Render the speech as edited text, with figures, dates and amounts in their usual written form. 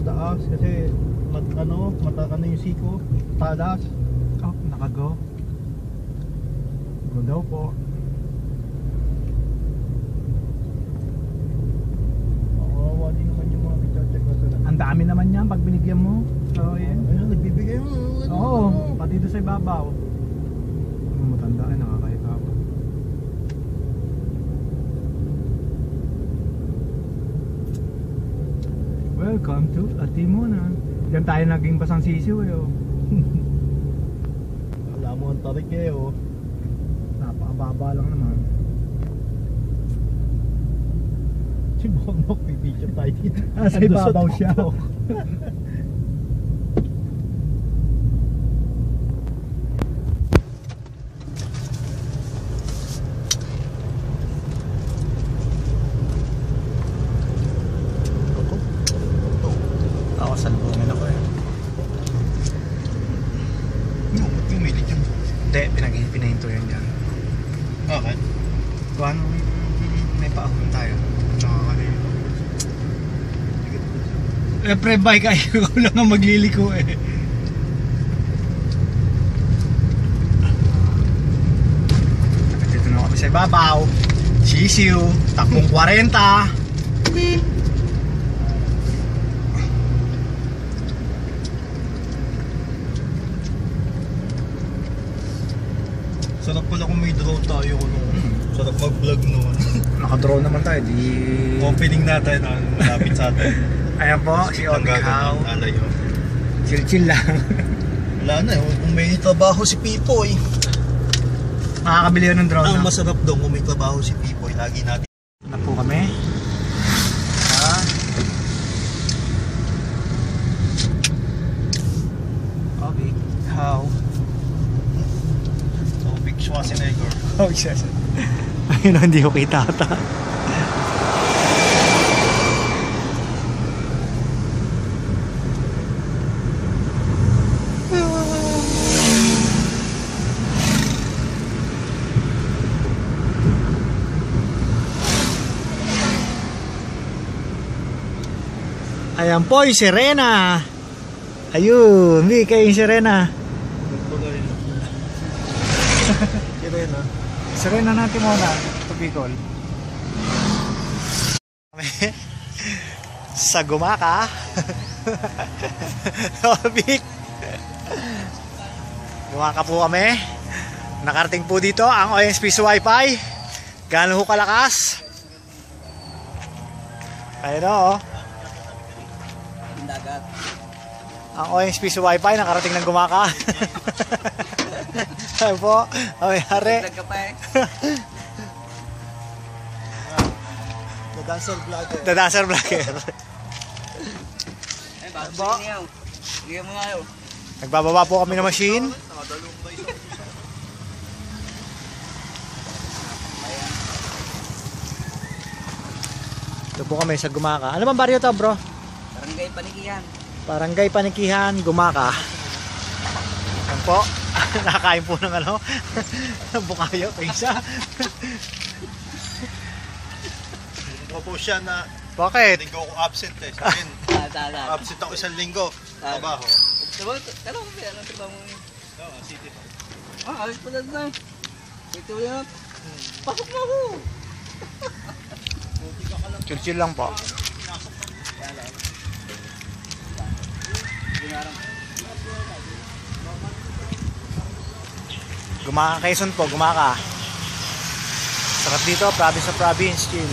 taas kasi matakan na yung siko, talas. Oh, nakago. Go daw po. Kawawa din naman yung mga nagcha-check na sila. Ang dami naman yan pag binigyan mo. So, yan. Ayun, nagbibigay mo. Oo, pati doon sa ibabaw. Matanda ay nakakita pa. Welcome to Atimona. Diyan tayo naging basang sisiw eh oh. Wala mo ang tarik eh oh. Napakababa lang naman. Si Bongbong, pipicture tayo dito. Sa ibabaw siya. Ako, salubungin ako eh. Yung milit yun. Hindi, pinahinto yan dyan. Bakit? Kuhan, may paahon tayo. Nakakaliw. Eh, pre-bike kayo. Ako lang ang magliliko eh. Dito na kami sa ibabaw. Sisiw. Takbong 40. Sarap pala kung may drone tayo sarap mag-vlog noon. Naka-drone naman tayo. Di... Opening natin malapit sa atin. Ayan po, si Omikaw. Chill-chill lang. Wala na kung may trabaho si Pipoy. Makakabili yun ng drone. Ang no? masarap daw kung may trabaho si Pipoy. Lagi natin. Na po kami. Omikaw. Big Schwarzenegger. Oh, yes. Ayun, hindi ko kita ata. Ayan po, yung Serena. Ayun, hindi kayo yung Serena. Sirena. Serena natin muna, tubikol. Sa Gumaka. Big. Gumaka po kami. Nakarating po dito ang OSP Wi-Fi. Gaano ho kalakas? Ayun o. Ang OSP Wi-Fi nakarating ng Gumaka. Ayun po, may hari. The Dancer Vlogger. The Dancer Vlogger. Po. Nagbababa po kami ng machine. Ito po kami sa Gumaka. Ano bang baryo to, bro? Barangay Panikihan. Barangay Panikihan, Gumaka. Yan po. Nakakain po ng ano? Bukayo, isa. Ako po siya na Bakit? linggo ko absent eh. Sabihin, absent ako isang linggo. Trabaho. Ano mo ba? Ano trabaho mo? City pa. Ayos pala na. Ito yan. Pasok na ako. Chill-chill lang po. Gumaka Quezon po, Gumaka. Sarap dito, province sa province, chill.